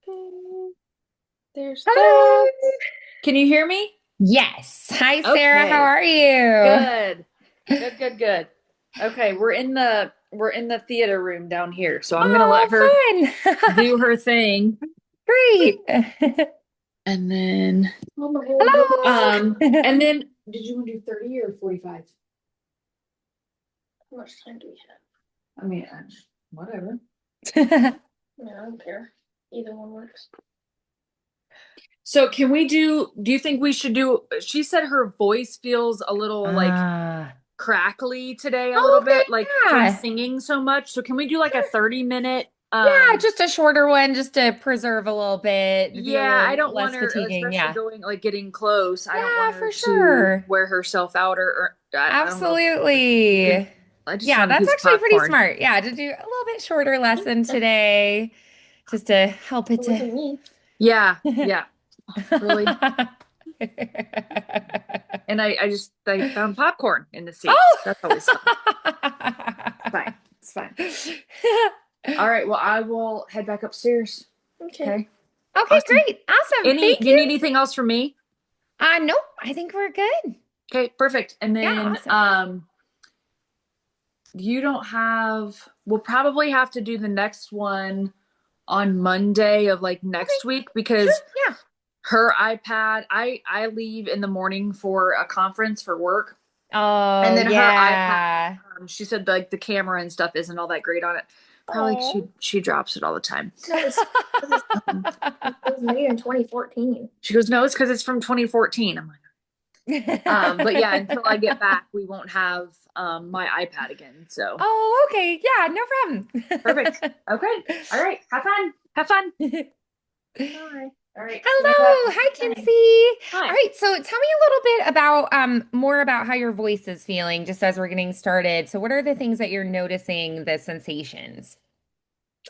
Okay, there's that. Hello. Can you hear me? Yes. Hi, Sarah. How Okay. are you? Good. Good, good, good. Okay, we're in the theater room down here. So I'm gonna let her Oh, fun. do her thing. Great. And then Hello. and then did you want to do 30 or 45? How much time do we have? I mean, whatever. Yeah, I don't care. Either one works. So can we do you think we should do, she said her voice feels a little like Ah. crackly today a Oh, little okay. bit, like from Yeah. singing so much. So can we do like a Sure. 30-minute Yeah, just a shorter one just to preserve a little bit, to be a yeah, I little don't want less her, fatiguing. especially Yeah. going like getting close. I don't want Yeah, her for to sure. wear herself out or I don't know. You can Absolutely. I just Yeah, want a that's piece of actually pretty popcorn. smart. Yeah, to do a little bit shorter lesson today, just to help it It to. wasn't me. Yeah, yeah. Really? And I found popcorn in the seats. Oh! That's always fun. It's fine. It's fine. All right. Well, I will head back upstairs. Okay. Okay. Okay, Awesome. great. Awesome. Any, Thank you need you. anything else from me? Nope, I think we're good. Okay, perfect. And Yeah, then awesome. you don't have, we'll probably have to do the next one on Monday of like Okay, next week sure. because Yeah. her iPad, I leave in the morning for a conference for work. And Oh, then her iPad, yeah. she said like the camera and stuff isn't all that great on it. Probably 'cause Oh. she drops it all the time. No, it was made in 2014. She goes, no, it's because it's from 2014. I'm like, but yeah, until I get back, we won't have my iPad again. So Oh, okay. Yeah, no perfect. problem. Okay. All right. Have fun. Have fun. All right. All right. See you back. Hello. Hi, Kincie. All Hi. right, so tell me a little bit about more about how your voice is feeling just as we're getting started. So what are the things that you're noticing, the sensations?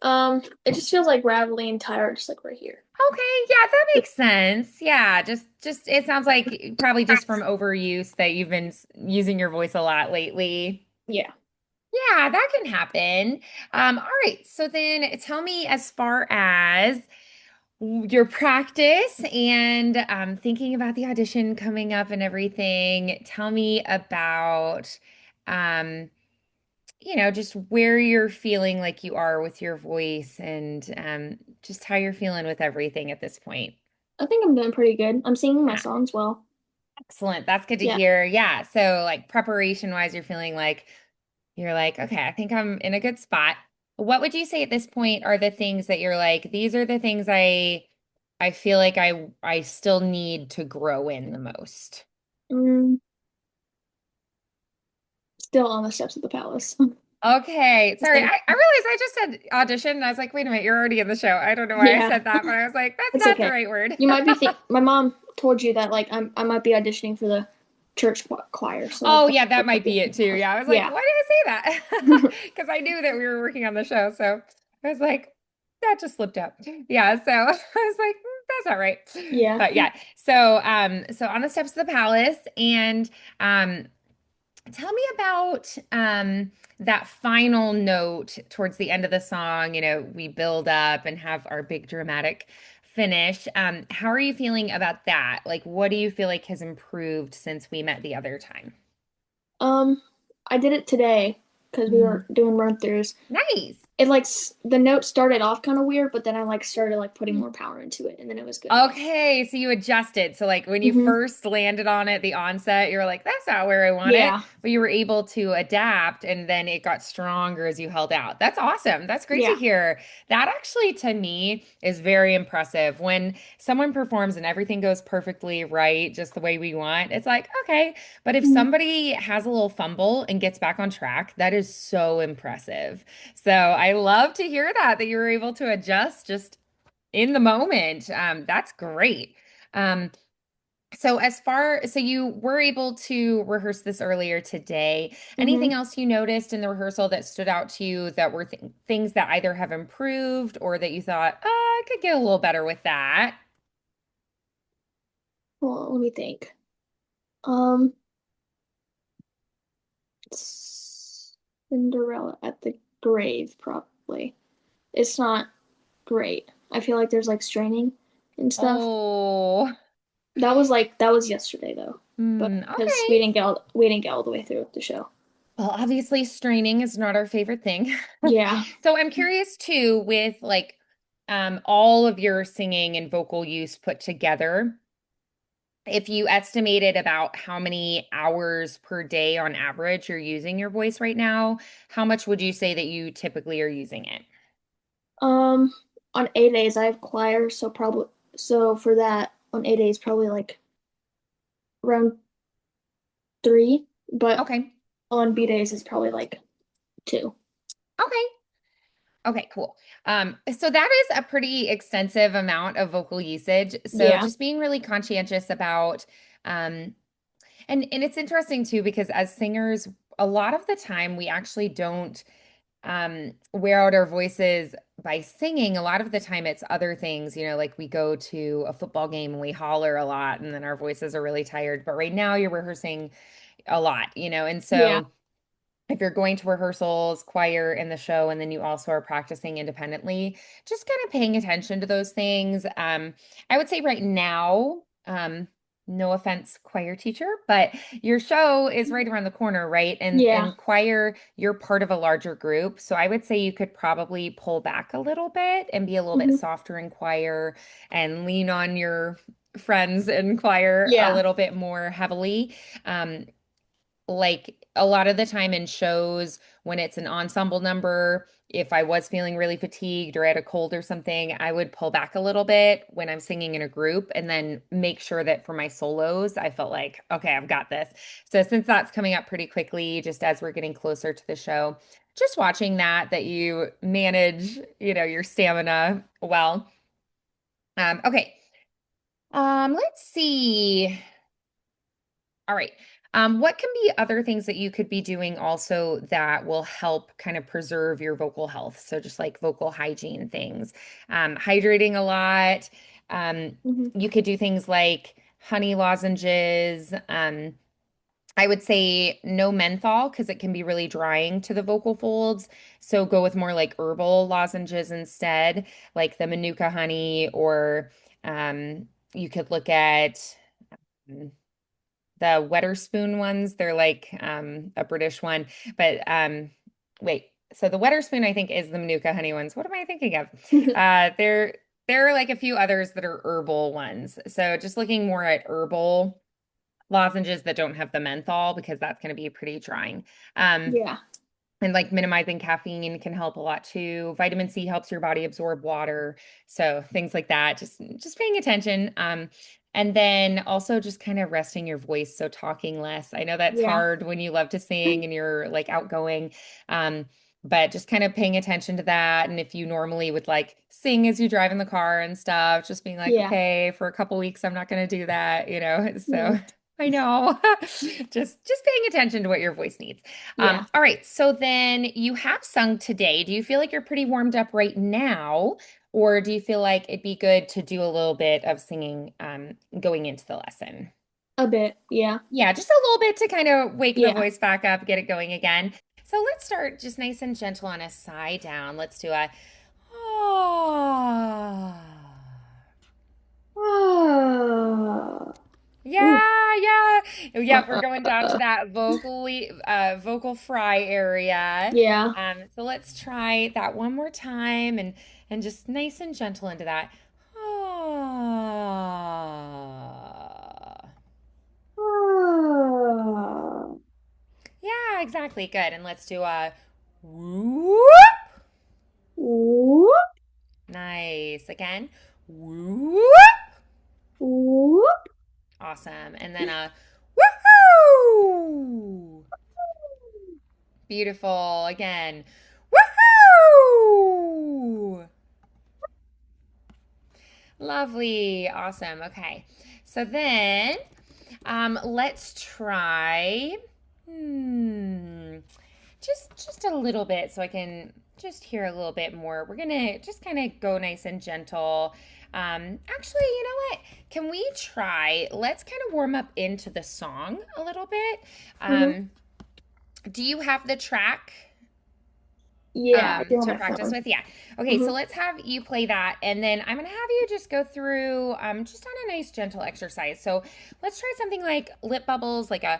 It just feels like rattly and tired, just like right here. Okay, yeah, that makes sense. Yeah, just it sounds like probably just from overuse that you've been using your voice a lot lately. Yeah. Yeah, that can happen. All right. So then tell me as far as your practice and thinking about the audition coming up and everything. Tell me about um, just where you're feeling like you are with your voice and just how you're feeling with everything at this point. I think I'm doing pretty good. I'm singing my Yeah. songs well. Excellent. That's good to Yeah. hear. Yeah. So like preparation wise, you're feeling like you're like, okay, I think I'm in a good spot. What would you say at this point are the things that you're like, these are the things I feel like I still need to grow in the most. Mm, still on the steps of the palace. Okay. Just Sorry. like, I realized I just said audition and I was like, wait a minute, you're already in the show. I don't know why I yeah, said that, but I was like, that's it's not the okay. right word. You might be think my mom told you that like I might be auditioning for the church choir, so like Oh, that's yeah, that what might the be it too. Yeah. I was like, yeah. why did I say that? Because I knew that we were working on the show. So I was like, that just slipped up. Yeah. So I was like, that's not right. Yeah. But yeah. So on the steps of the palace and um tell me about that final note towards the end of the song. We build up and have our big dramatic finish. How are you feeling about that? Like, what do you feel like has improved since we met the other time? Um, I did it today because we Mhm. were doing run throughs. Nice. It like the note started off kind of weird, but then I like started like putting more power into it, and then it was good. Okay, so you adjusted. So like when you Hmm. first landed on it, the onset, you were like, that's not where I want it. Yeah. But you were able to adapt and then it got stronger as you held out. That's awesome. That's great to Yeah. hear. That actually to me is very impressive. When someone performs and everything goes perfectly right, just the way we want, it's like, okay. But if Mhm. somebody has a little fumble and gets back on track, that is so impressive. So I love to hear that you were able to adjust just in the moment. That's great. Um, so you were able to rehearse this earlier today. Anything Mhm. else you noticed in the rehearsal that stood out to you that were things that either have improved or that you thought, I could get a little better with that? Well, let me think. Um, Cinderella at the grave, probably. It's not great. I feel like there's like straining and stuff. Oh, That was yesterday though, but because okay. we didn't get all the way through the show. Well, obviously, straining is not our favorite thing. Yeah. So I'm curious too, with like all of your singing and vocal use put together, if you estimated about how many hours per day on average you're using your voice right now, how much would you say that you typically are using it? Um, on A days I have choir, so for that on A days probably like around 3, but Okay. on B days it's probably like 2. Okay. Okay, cool. So that is a pretty extensive amount of vocal usage. So Yeah. just being really conscientious about, um, and it's interesting too, because as singers, a lot of the time we actually don't wear out our voices by singing. A lot of the time it's other things, like we go to a football game and we holler a lot and then our voices are really tired. But right now you're rehearsing a lot, and Yeah. so if you're going to rehearsals, choir, and the show, and then you also are practicing independently, just kind of paying attention to those things. I would say right now, no offense, choir teacher, but your show is right around the corner, right? And Yeah. and choir, you're part of a larger group. So I would say you could probably pull back a little bit and be a little bit Hmm. softer in choir and lean on your friends in choir a Yeah. little bit more heavily. Like a lot of the time in shows when it's an ensemble number, if I was feeling really fatigued or had a cold or something, I would pull back a little bit when I'm singing in a group and then make sure that for my solos, I felt like, okay, I've got this. So since that's coming up pretty quickly, just as we're getting closer to the show, just watching that you manage, your stamina well. Okay. Let's see. All right. What can be other things that you could be doing also that will help kind of preserve your vocal health? So just like vocal hygiene things, hydrating a lot. Um, Hmm. you could do things like honey lozenges. I would say no menthol because it can be really drying to the vocal folds. So go with more like herbal lozenges instead, like the Manuka honey, or you could look at the Wetter Spoon ones. They're like a British one, but wait. So the Wetter Spoon, I think, is the Manuka honey ones. What am I thinking of? There are like a few others that are herbal ones. So just looking more at herbal lozenges that don't have the menthol because that's going to be pretty drying. Um, Yeah. and like minimizing caffeine can help a lot too. Vitamin C helps your body absorb water. So things like that, just paying attention. And then also just kind of resting your voice. So talking less. I know that's Yeah. hard when you love to sing and you're like outgoing. Um, but just kind of paying attention to that. And if you normally would like sing as you drive in the car and stuff, just being like, Yeah. okay, for a couple weeks, I'm not going to do that. So Mhm. I know. Just paying attention to what your voice needs. Yeah. All right. So then you have sung today. Do you feel like you're pretty warmed up right now? Or do you feel like it'd be good to do a little bit of singing going into the lesson? A bit. Yeah. Yeah, just a little bit to kind of wake the Yeah. voice back up, get it going again. So let's start just nice and gentle on a sigh down. Let's do a ah. Ah. Ooh. Yeah. We're going down to that vocal fry area. Yeah. So let's try that one more time and just nice and gentle into that. Ah. Ah. Yeah, exactly. Good. And let's do a whoop. Ooh. Nice. Again. Whoop. Ooh. Awesome. And then a woohoo. Beautiful. Again. Woohoo! Lovely. Awesome. Okay. So then let's try just a little bit so I can just hear a little bit more. We're gonna just kind of go nice and gentle. Actually, you know what? Can we try? Let's kind of warm up into the song a little bit. Hmm. Um, do you have the track? Yeah, I do on to my practice phone. with. Yeah. Okay, so Hmm. let's have you play that, and then I'm gonna have you just go through just on a nice gentle exercise. So let's try something like lip bubbles, like a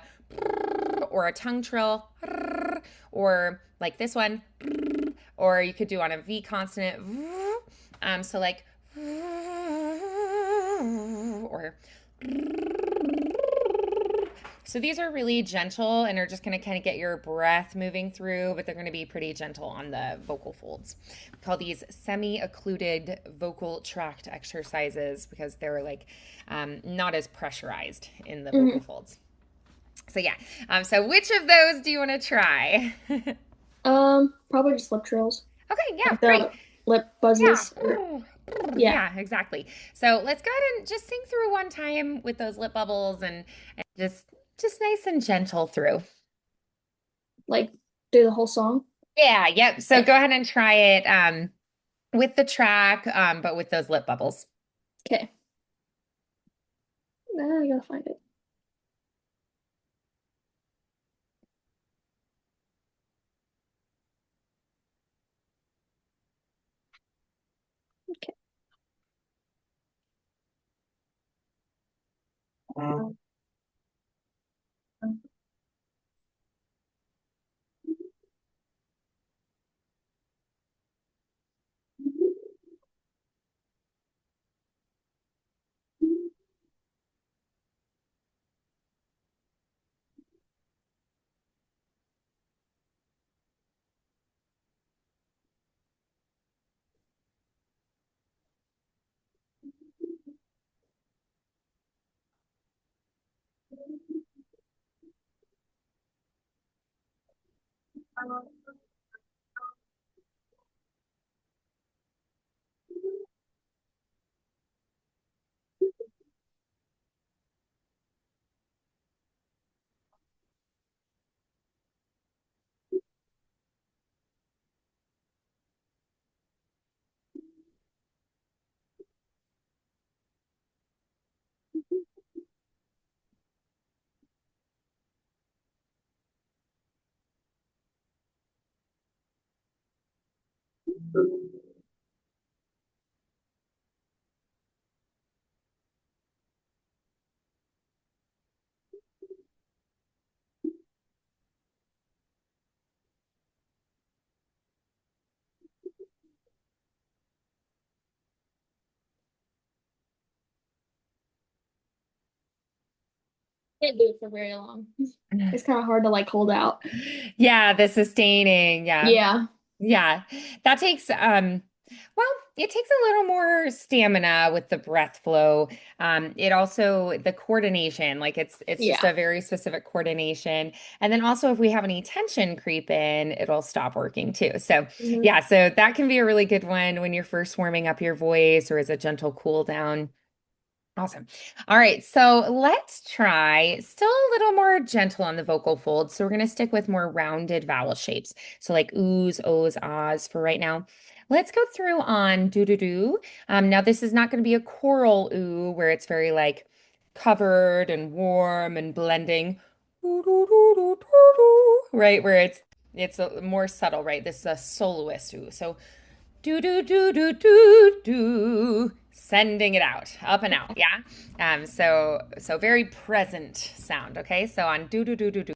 or a tongue trill, or like this one, or you could do on a V consonant. So like or so these are really gentle and are just going to kind of get your breath moving through, but they're going to be pretty gentle on the vocal folds. We call these semi-occluded vocal tract exercises because they're like not as pressurized in the vocal Hmm. folds. So yeah, so which of those do you want to try? Okay, Probably just lip trills, yeah, like great. the lip Yeah. buzzes. Yeah, Yeah, exactly. So let's go ahead and just sing through one time with those lip bubbles and just nice and gentle through. like do the whole song. Yeah, yep. So Okay. go ahead and try it with the track, but with those lip bubbles. Okay. Now I gotta find it. Okay. Can't do it for very long. It's kind of hard to like hold out. Yeah, the sustaining. Yeah. Yeah. Yeah. That takes well, it takes a little more stamina with the breath flow. It also the coordination, like it's just Yeah. a very specific coordination. And then also if we have any tension creep in, it'll stop working too. So Hmm. yeah, so that can be a really good one when you're first warming up your voice or as a gentle cool down. Awesome. All right, so let's try still a little more gentle on the vocal folds. So we're going to stick with more rounded vowel shapes. So like oohs, ohs, ahs for right now. Let's go through on do do do. Now this is not going to be a choral ooh where it's very like covered and warm and blending. Ooh, doo, doo, doo, doo, doo, right, where it's more subtle, right? This is a soloist ooh. So do do do do do do, sending it out, up and out, yeah. So very present sound. Okay, so on do do do do do.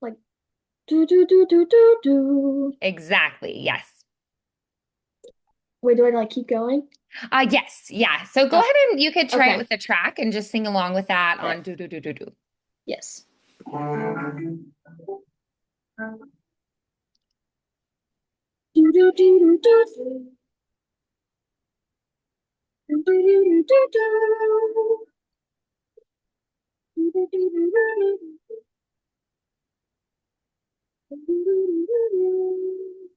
Like do do do do do do. Exactly. Yes. Wait, do I like keep going? Yes. Yeah. So go Oh, ahead and you could try it okay. with the track and just sing along with that Okay. on do do do do do. Yes. Do do do do do do. Do do do do do do. Do do do do do do. Do do do do do.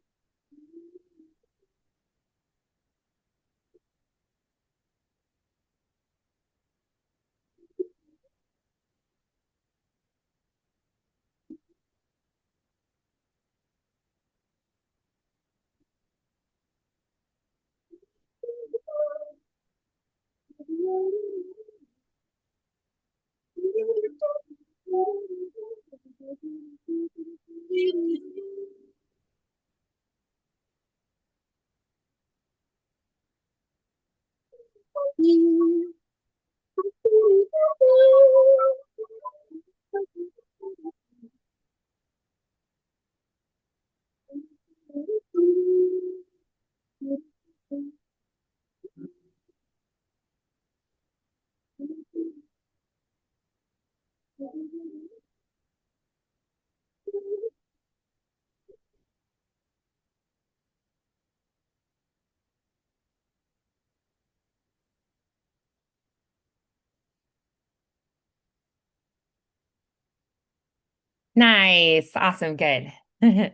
Nice. Awesome. Good. Messed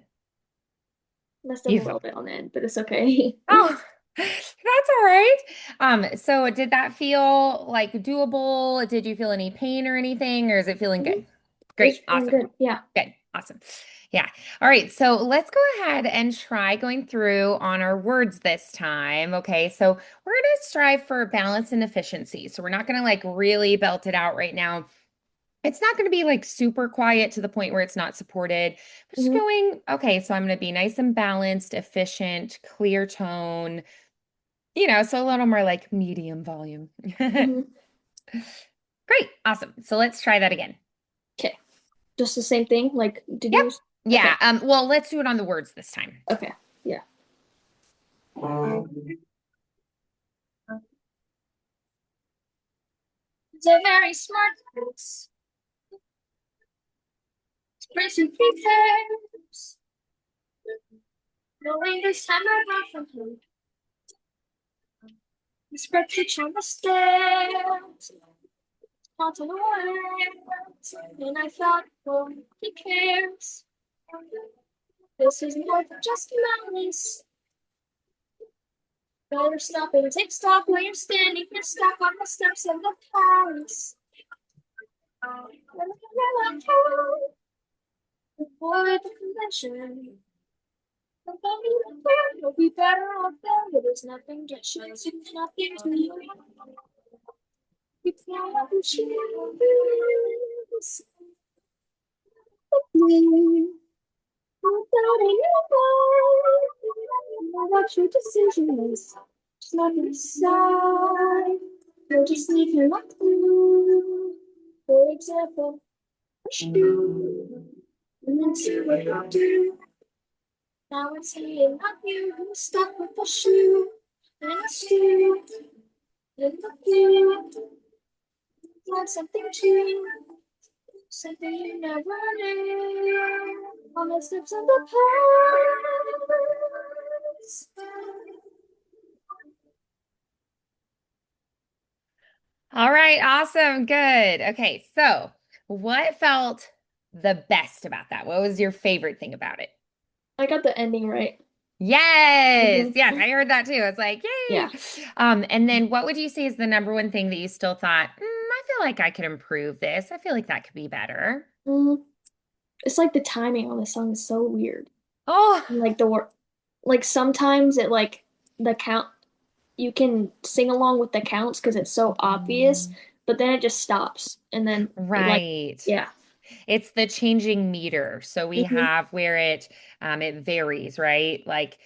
up a You've little bit on the end, but it's okay. Oh, that's all right. So did that feel like doable? Did you feel any pain or anything, or is it feeling Mhm. good? Great. It's feeling Awesome. good. Yeah. Good. Awesome. Yeah. All right. So let's go ahead and try going through on our words this time. Okay. So we're going to strive for balance and efficiency. So we're not going to like really belt it out right now. It's not going to be like super quiet to the point where it's not supported, but just Hmm. going, okay, so I'm going to be nice and balanced, efficient, clear tone, so a little more like medium volume. Great. Hmm. Awesome. So let's try that again. Okay. Just the same thing. Like, did Yep. you? Yeah. Okay. Well, let's do it on the words this time. Okay. Yeah. They're very smart kids. Expressing prepares. Knowing this time I run from home. We spread pitch on the stairs. Onto the words. And I thought, well, who cares? This is more than just malice. Better stop and take stock while you're standing here stuck on the steps of the palace. Avoid the convention. You'll be better off there, but there's nothing that shows you nothing to you. You can't choose. What your decision is, just not decide. You'll just leave your luck clue. For example, a shoe, and then see what you do. Now it's saying not you, who's stuck with the shoe, and a stew, and the view. Want something to, something you never knew. On the steps of the past. All right. Awesome. Good. Okay. So what felt the best about that? What was your favorite thing about it? I got the ending right. Yes. Yes. Mhm. I heard that too. It's like, Yeah. yay. And then what would you say is the number one thing that you still thought, I feel like I could improve this. I feel like that could be better. Mm, it's like the timing on the song is so weird. Oh, And like the word, like sometimes it like the count, you can sing along with the counts because it's so obvious, but then it just stops. And then it like, right. yeah. It's the changing meter. So we Hmm. have where it varies, right? Like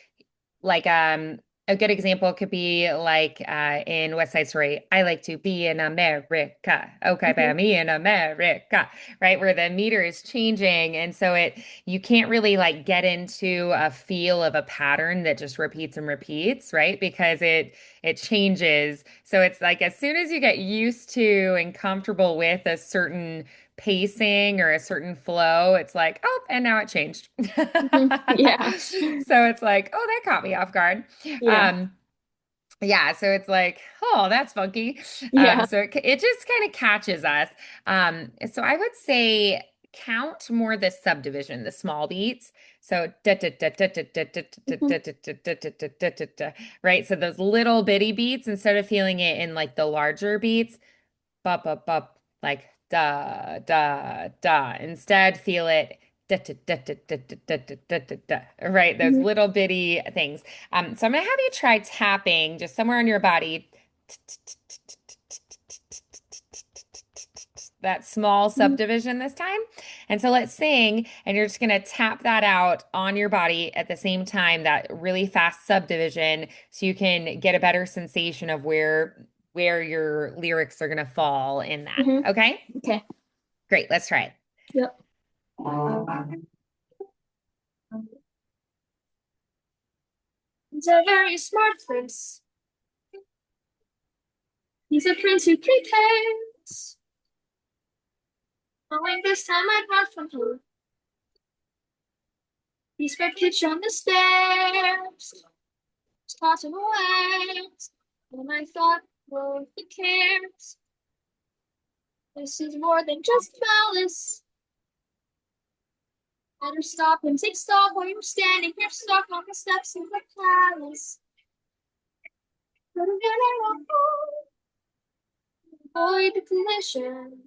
a good example could be like in West Side Story, I like to be in America. Okay, Hmm. by me in America, right? Where the meter is changing. And so you can't really like get into a feel of a pattern that just repeats and repeats, right? Because it changes. So it's like as soon as you get used to and comfortable with a certain pacing or a certain flow, it's like, oh, and now it changed. Hmm. Yeah. So it's like, oh, that caught me off guard. Yeah. Um, yeah, so it's like, oh, that's funky. Yeah. So it just kind of catches us. So I would say count more the subdivision, the small beats. So Hmm. right. So those little bitty beats, instead of feeling it in like the larger beats, bop, bop, bop, like da, da, da. Instead, feel it da, da, da, da, da, da, da, da, da, da, right? Those Hmm. little bitty things. So I'm gonna have you try tapping just somewhere on your body. That small Hmm. subdivision this time. And so let's sing, and you're just going to tap that out on your body at the same time, that really fast subdivision, so you can get a better sensation of where your lyrics are going to fall in that. Hmm. Okay? Okay. Great. Let's try it. Yep. He's a very smart prince. He's a prince who prepares. Knowing this time I'd run from home. He spread pitch on the stairs. Tossing away. And I thought, well, who cares? This is more than just malice. Better stop and take stock while you're standing here stuck on the steps of the palace. Better get out, avoid the collision.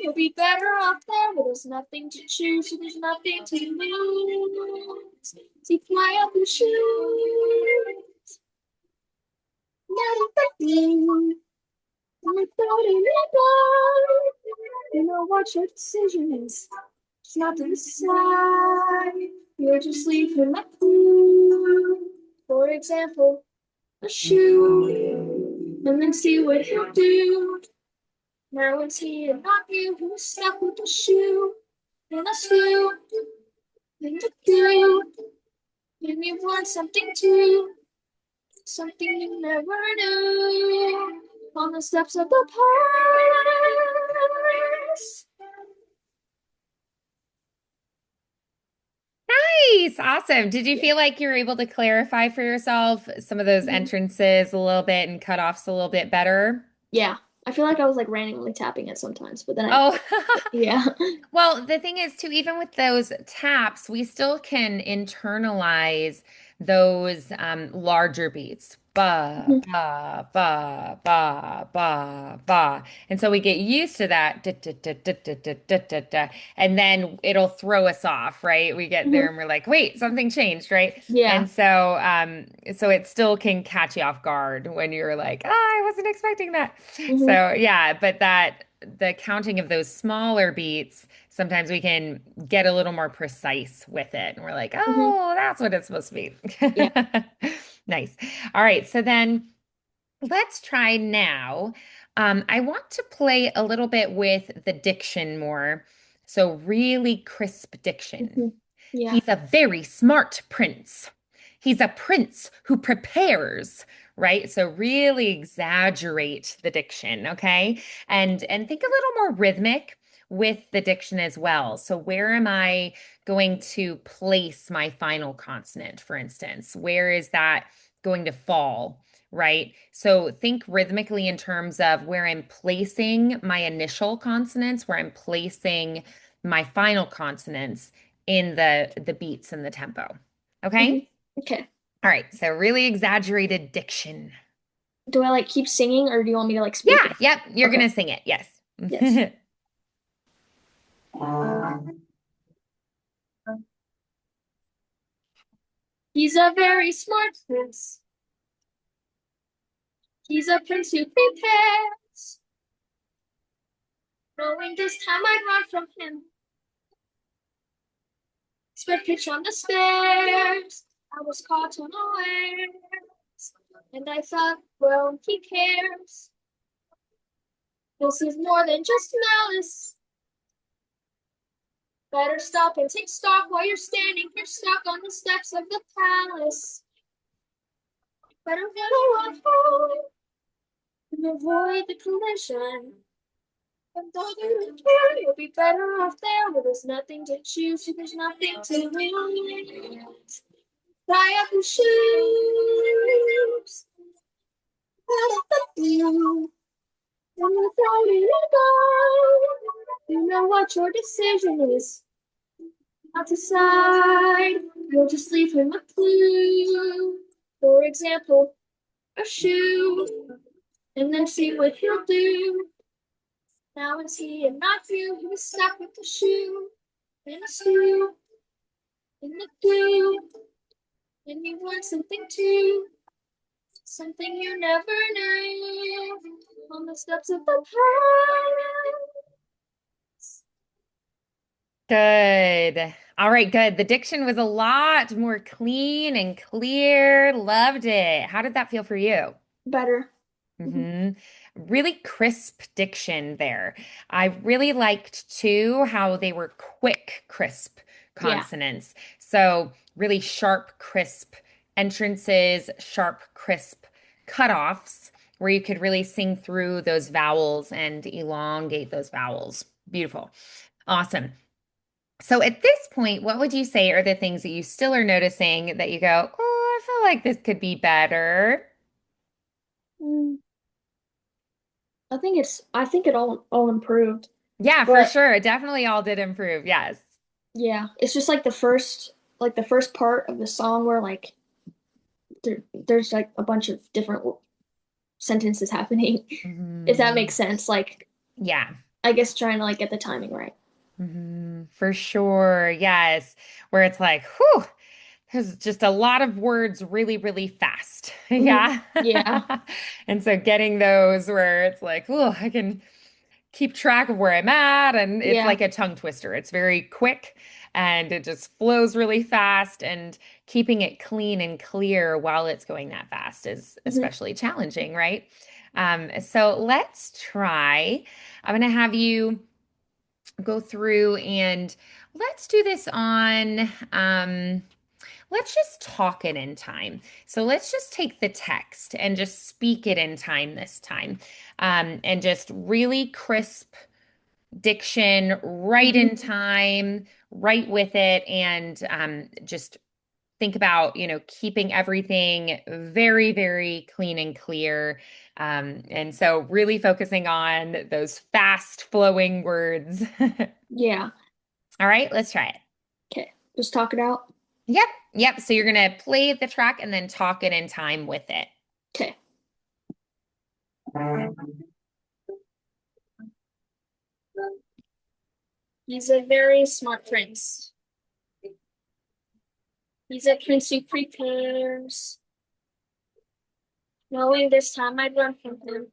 You'll be better off there, but there's nothing to choose, so there's nothing to lose. Take my up your shoes. Now you know what your decision is. It's not to decide. You'll just leave him a clue. For example, a shoe. And then see what he'll do. Now it's he and not you who's stuck with the shoe. And the shoe. And the glue. And you've learned something too. Something you never knew. On the steps of the palace. Nice. Awesome. Did you feel like you were able to clarify for yourself some of those entrances a little bit and cutoffs a little bit better? Yeah, I feel like I was like randomly tapping it sometimes, but then Oh, yeah. well, the thing is, too, even with those taps, we still can internalize those larger beats. Ba, Mhm. ba, ba, ba, ba, ba. And so we get used to that. Da, da, da, da, da, da, da, da, da. And then it'll throw us off, right? We get there Mhm. and we're like, wait, something changed, right? Yeah. And so it still can catch you off guard when you're like, oh, I wasn't expecting that. Mhm. So yeah, but that the counting of those smaller beats, sometimes we can get a little more precise with it. And we're like, Mhm. oh, that's what it's supposed to be. Yeah. Nice. All right. So then let's try now. I want to play a little bit with the diction more. So, really crisp diction. Mhm. Yeah. He's a very smart prince. He's a prince who prepares, right? So really exaggerate the diction, okay? And think a little more rhythmic with the diction as well. So where am I going to place my final consonant, for instance? Where is that going to fall? Right. So think rhythmically in terms of where I'm placing my initial consonants, where I'm placing my final consonants in the beats and the tempo. Mhm. Okay? Okay. All right. So really exaggerated diction. Do I like keep singing or do you want me to like speak Yeah, it? yep, you're Okay. gonna sing it. Yes. Yes. He's a very smart prince. He's a prince who prepares. Knowing this time I'd run from him. Spread pitch on the stairs. I was caught unawares. And I thought, well, he cares. This is more than just malice. Better stop and take stock while you're standing here stuck on the steps of the palace. Better get around home and avoid the collision. And though you care, you'll be better off there where there's nothing to choose, so there's nothing to lose. Tie up your shoes. You. When you're ready to go, you know what your decision is. Not decide, you'll just leave him a clue. For example, a shoe, and then see what he'll do. Now it's he and not you who's stuck with the shoe. And a screw, in the glue, and you want something too. Something you never knew. On the steps of the palace. Good. All right, good. The diction was a lot more clean and clear. Loved it. How did that feel for you? Better. Mhm. hmm Really crisp diction there. I really liked too how they were quick, crisp Yeah. consonants. So really sharp, crisp entrances, sharp, crisp cutoffs, where you could really sing through those vowels and elongate those vowels. Beautiful. Awesome. So at this point, what would you say are the things that you still are noticing that you go, oh, I feel like this could be better? Mm, I think it all improved. Yeah, for But sure. It definitely all did improve. Yes. yeah, it's just like the first part of the song where like there's like a bunch of different sentences happening. If that makes Mhm. sense. Like Yeah. I guess trying to like get the timing right. For sure. Yes. Where it's like, whew, there's just a lot of words really, really fast. Mhm. Yeah. Yeah. And so getting those where it's like, oh, I can keep track of where I'm at. And it's Yeah. like a tongue twister. It's very quick and it just flows really fast. And keeping it clean and clear while it's going that fast is Mhm. especially challenging, right? So let's try. I'm going to have you go through and let's do this on let's just talk it in time. So let's just take the text and just speak it in time this time. And just really crisp diction, right Mhm. in time, right with it, and just think about, keeping everything very, very clean and clear. And so really focusing on those fast flowing words. Yeah. All right, let's try it. Okay. Just talk it out. Yep, yep. So you're gonna play the track and then talk it in time with it. Okay. He's a very smart prince. He's a prince who prepares, knowing this time I'd run from him.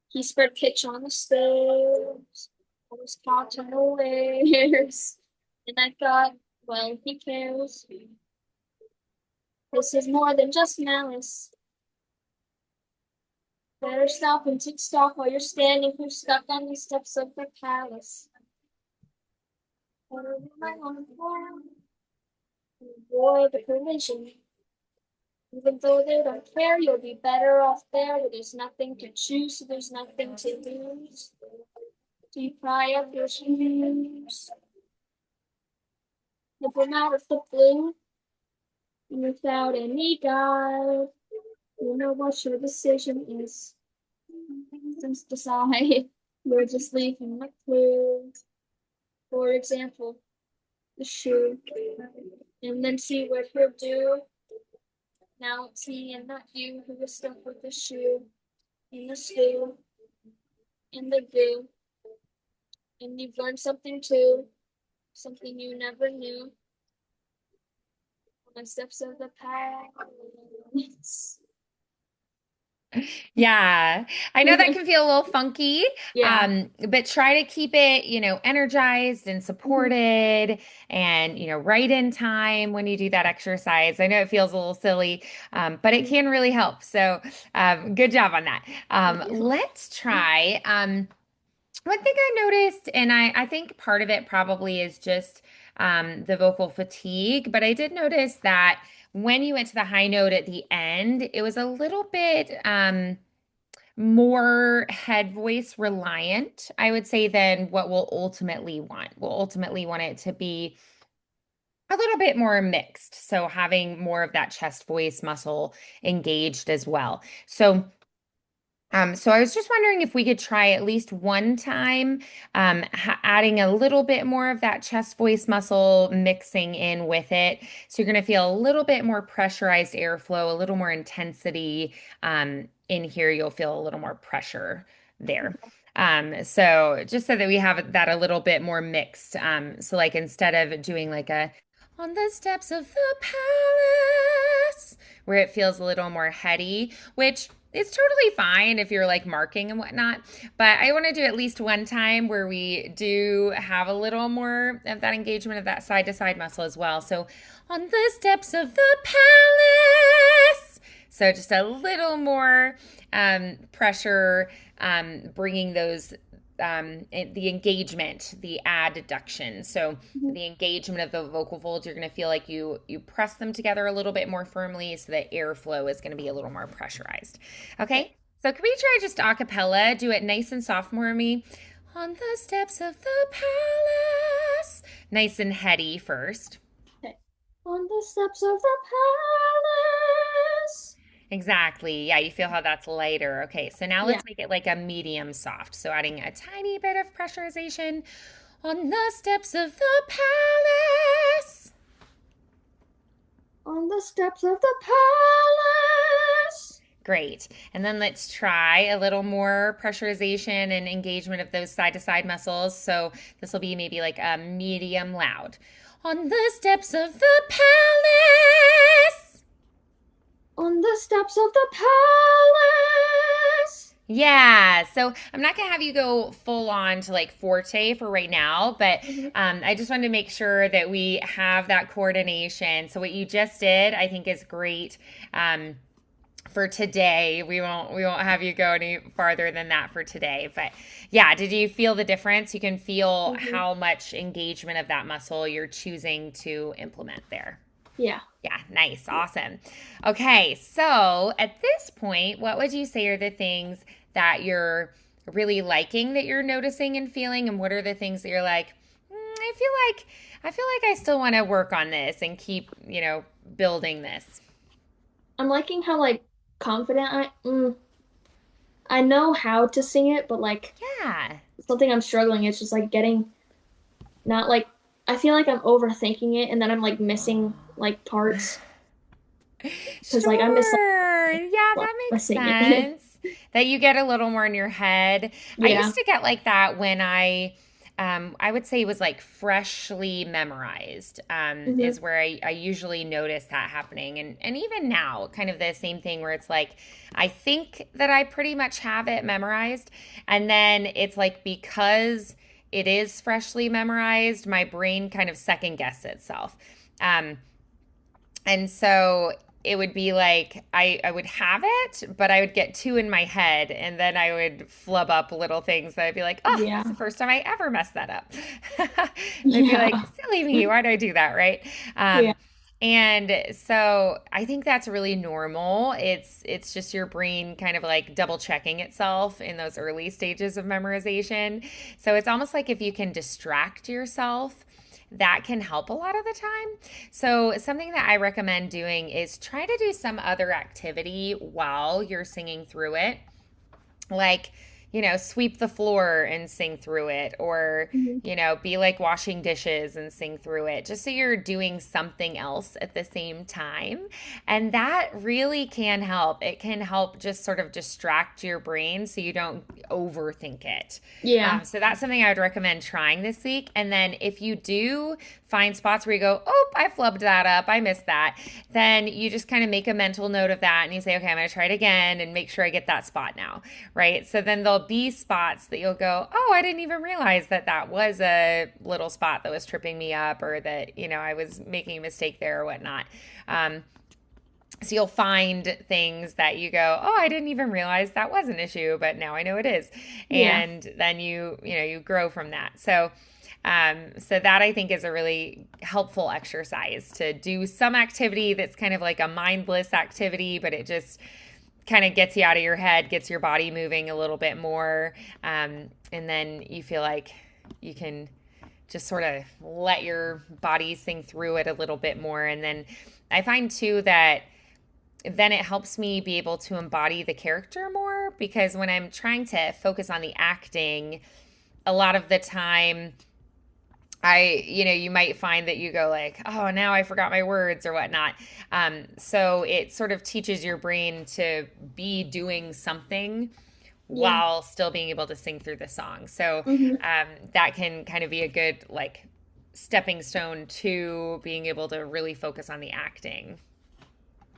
He spread pitch on the stairs. I was caught unawares. And I thought, well, he cares. This is more than just malice. Better stop and take stock while you're standing here stuck on the steps of the palace. Better than my own form. Avoid the collision. Even though they don't care, you'll be better off there where there's nothing to choose, so there's nothing to lose. Do you pry up your shoes? If I'm out of the blue, and without any guide, you know what your decision is. Since decide, you're just leaving a clue. For example, the shoe. And then see what he'll do. Now it's me and not you who is stuck with the shoe, in the stew, in the goo. And you've learned something too, something you never knew. On the steps of the palace. Yeah, I know that can feel a little funky, Yeah. but try to keep it, energized and Mhm. supported and, right in time when you do that exercise. I know it feels a little silly, but it can really help. So, good job on that. Thank you. Let's try. One thing I noticed, and I think part of it probably is just the vocal fatigue, but I did notice that when you went to the high note at the end, it was a little bit more head voice reliant, I would say, than what we'll ultimately want. We'll ultimately want it to be a little bit more mixed. So having more of that chest voice muscle engaged as well. So I was just wondering if we could try at least one time, adding a little bit more of that chest voice muscle mixing in with it. So you're going to feel a little bit more pressurized airflow, a little more intensity. In here, you'll feel a little more pressure there. So just so that we have that a little bit more mixed. So like instead of doing like a on the steps of the palace, where it feels a little more heady, which it's totally fine if you're like marking and whatnot. But I want to do at least one time where we do have a little more of that engagement of that side to side muscle as well. So on the steps of the palace. So just a little more pressure, bringing those the engagement, the adduction. So Mhm. the engagement of the vocal folds, you're going to feel like you press them together a little bit more firmly, so that airflow is going to be a little more pressurized. Okay. Okay, so can we try just a cappella? Do it nice and sophomore me. On the steps of the palace. Nice and heady first. Okay. On the steps of the palace. Exactly. Yeah, you feel how that's lighter. Okay, so now Yeah. let's make it like a medium soft. So adding a tiny bit of pressurization on the steps of the palace. On the steps of the palace. Great. And then let's try a little more pressurization and engagement of those side to side muscles. So this will be maybe like a medium loud. On the steps of the palace. On the steps of the palace. Yeah, so I'm not gonna have you go full on to like forte for right now, but Mhm. I just wanted to make sure that we have that coordination. So what you just did, I think, is great. For today, we won't have you go any farther than that for today. But yeah, did you feel the difference? You can feel Mhm. how much engagement of that muscle you're choosing to implement there. Yeah. Yeah, nice. Awesome. Okay, so at this point, what would you say are the things that you're really liking that you're noticing and feeling, and what are the things that you're like, I feel like I still want to work on this and keep, building this. I'm liking how like confident I know how to sing it, but like Yeah. something I'm struggling is just like getting not like I feel like I'm overthinking it and then I'm like missing like parts because like I miss Sure. Yeah, like that I makes sing it. sense. That you get a little more in your head. I Yeah. used to get like that when I would say it was like freshly memorized, Hmm. is where I usually notice that happening. And even now, kind of the same thing where it's like, I think that I pretty much have it memorized. And then it's like, because it is freshly memorized, my brain kind of second guesses itself. Um, and so it would be like I would have it, but I would get two in my head, and then I would flub up little things that I'd be like, oh, it's the Yeah. first time I ever messed that up. And I'd be like, Yeah. silly me, why did I do that, right? Yeah. And so I think that's really normal. It's just your brain kind of like double checking itself in those early stages of memorization. So it's almost like if you can distract yourself, that can help a lot of the time. So, something that I recommend doing is try to do some other activity while you're singing through it, like, sweep the floor and sing through it, or, Mhm. be like washing dishes and sing through it, just so you're doing something else at the same time. And that really can help. It can help just sort of distract your brain so you don't overthink it. Yeah. So that's something I would recommend trying this week. And then if you do find spots where you go, oh, I flubbed that up, I missed that, then you just kind of make a mental note of that and you say, okay, I'm going to try it again and make sure I get that spot now, right? So then there'll be spots that you'll go, oh, I didn't even realize that that was a little spot that was tripping me up, or that, I was making a mistake there or whatnot. So you'll find things that you go, oh, I didn't even realize that was an issue, but now I know it is. Yeah. And then you grow from that. So that I think is a really helpful exercise, to do some activity that's kind of like a mindless activity, but it just kind of gets you out of your head, gets your body moving a little bit more. And then you feel like you can just sort of let your body sing through it a little bit more. And then I find too that then it helps me be able to embody the character more, because when I'm trying to focus on the acting, a lot of the time you might find that you go like, oh, now I forgot my words or whatnot. So it sort of teaches your brain to be doing something Yeah. while still being able to sing through the song. So Hmm. that can kind of be a good like stepping stone to being able to really focus on the acting.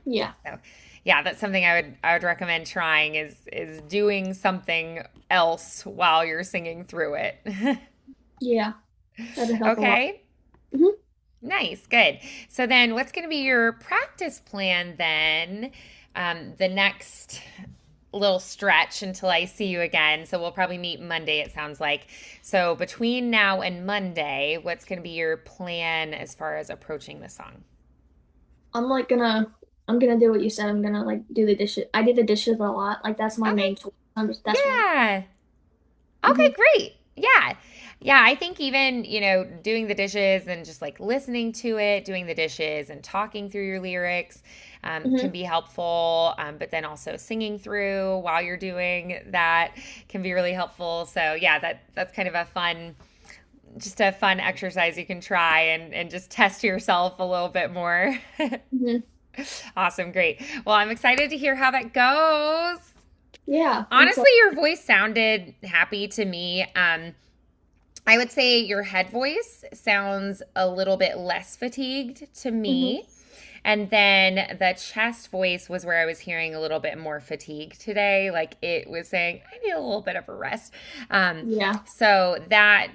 Yeah. So yeah, that's something I would recommend trying, is doing something else while you're singing through it. Yeah. That'd help a lot. Okay. Hmm. Nice, good. So then what's going to be your practice plan then? The next little stretch until I see you again. So we'll probably meet Monday, it sounds like. So between now and Monday, what's going to be your plan as far as approaching the song? I'm like I'm gonna do what you said. I'm gonna like do the dishes. I do the dishes a lot. Like that's my Okay. main tool. That's my Yeah. hmm Okay, great. Yeah. Yeah, I think even, doing the dishes and just like listening to it, doing the dishes and talking through your lyrics can Hmm. be helpful. But then also singing through while you're doing that can be really helpful. So yeah, that's kind of just a fun exercise you can try and just test yourself a little bit more. Hmm. Awesome, great. Well, I'm excited to hear how that goes. Yeah. I'm so. Honestly, your voice sounded happy to me. I would say your head voice sounds a little bit less fatigued to Hmm. me. And then the chest voice was where I was hearing a little bit more fatigue today. Like it was saying, I need a little bit of a rest. Yeah. So that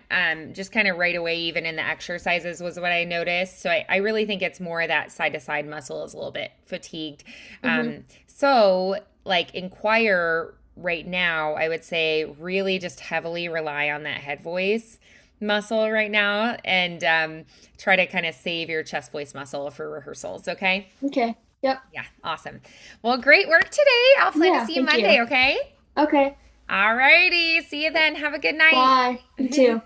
just kind of right away, even in the exercises, was what I noticed. So I really think it's more that side to side muscle is a little bit fatigued. Hmm. So, like in choir right now, I would say really just heavily rely on that head voice muscle right now and try to kind of save your chest voice muscle for rehearsals. Okay. Okay. Yep. Yeah. Awesome. Well, great work today. I'll plan to Yeah. see you Thank Monday. you. Okay. Okay. All righty. See you then. Have a good night. Bye. You too.